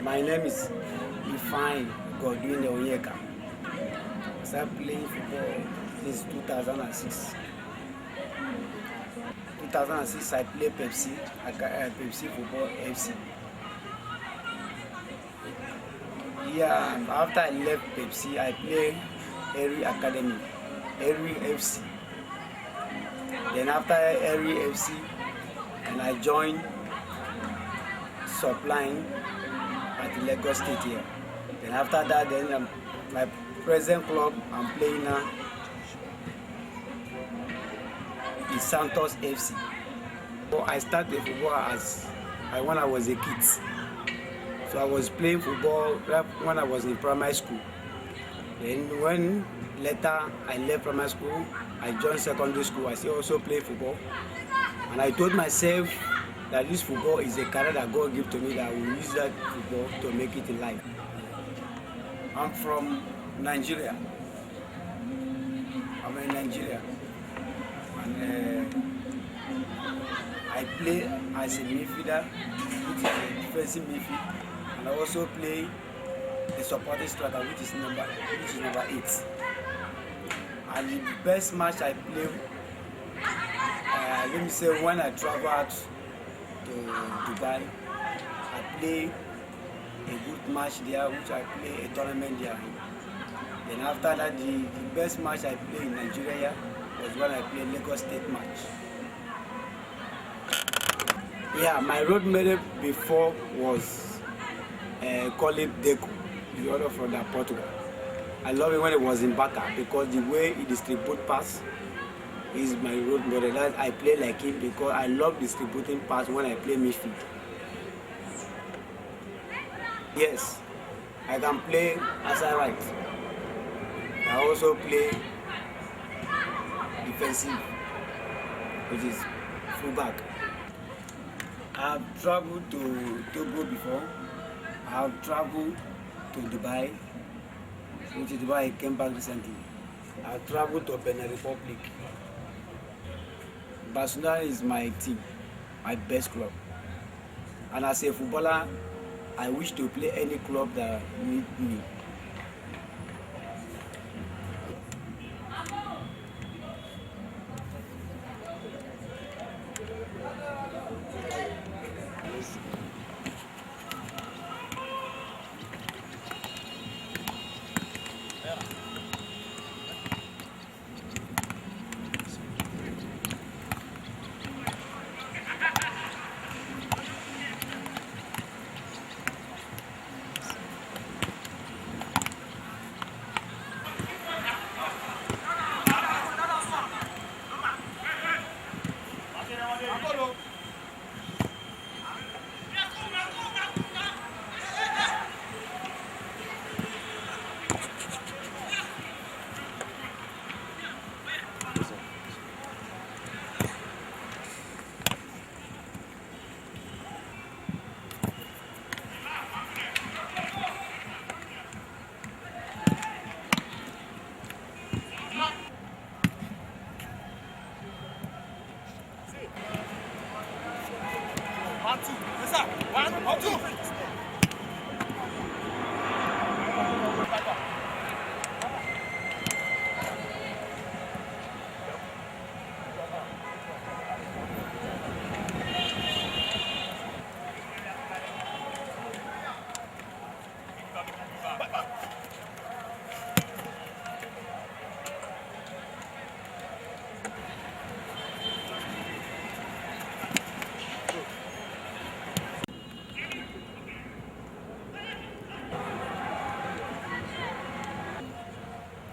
My name is Ifeanyi Godwin Onyeka. I started playing football since 2006. 2006 I played Pepsi Football FC. Yeah, after I left Pepsi, I played Erie Academy, Erie FC. Then after Erie FC, and I joined supplying at the Lagos State here. Then after that, my present club I'm playing now is Santos FC. So I started football when I was a kid. So I was playing football when I was in primary school. Then when later I left primary school, I joined secondary school. I still also play football. And I told myself that this football is a career that God gave to me, that I will use that football to make it in life. I'm from Nigeria. I'm in Nigeria. And I play as a midfielder, which is a defensive midfield. And I also play a supporting striker, which is number 8. And the best match I play, let me say, when I travel out to Dubai, I play a good match there, which I play a tournament there. Then after that, the best match I play in Nigeria was when I played Lagos State match. Yeah, my road mate before was Colin Deco, the other from Portugal. I love it when it was in Baka because the way he distributes pass is my road model. I play like him because I love distributing pass when I play midfield. Yes, I can play as I right. I also play defensive, which is fullback. I have traveled to Togo before. I have traveled to Dubai, which is why I came back recently. I have traveled to Benin Republic. Barcelona is my team, my best club. And as a footballer, I wish to play any club that need me.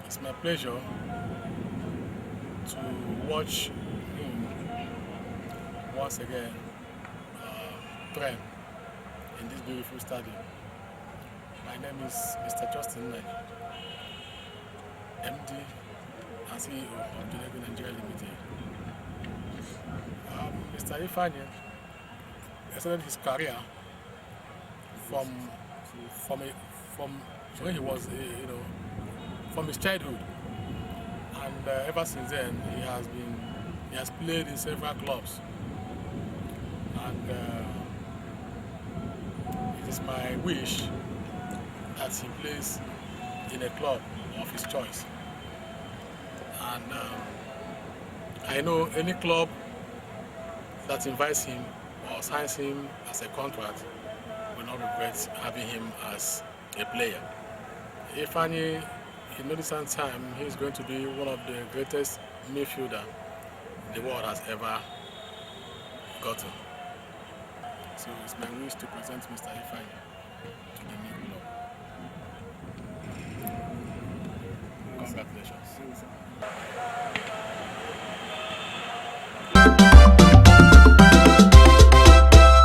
It's my pleasure to watch him once again train in this beautiful stadium. My name is Mr. Justin Nai, MD and CEO of Genevieve Nigeria Limited. Mr. Ifeanyi started his career from when he was, from his childhood, and ever since then he has played in several clubs, and it is it's my wish that he plays in a club of his choice. And I know any club that invites him or signs him as a contract will not regret having him as a player. Ifeanyi, in no distant time, he's going to be one of the greatest midfielder the world has ever gotten. So it's my wish to present Mr. Ifeanyi to the new club. Congratulations.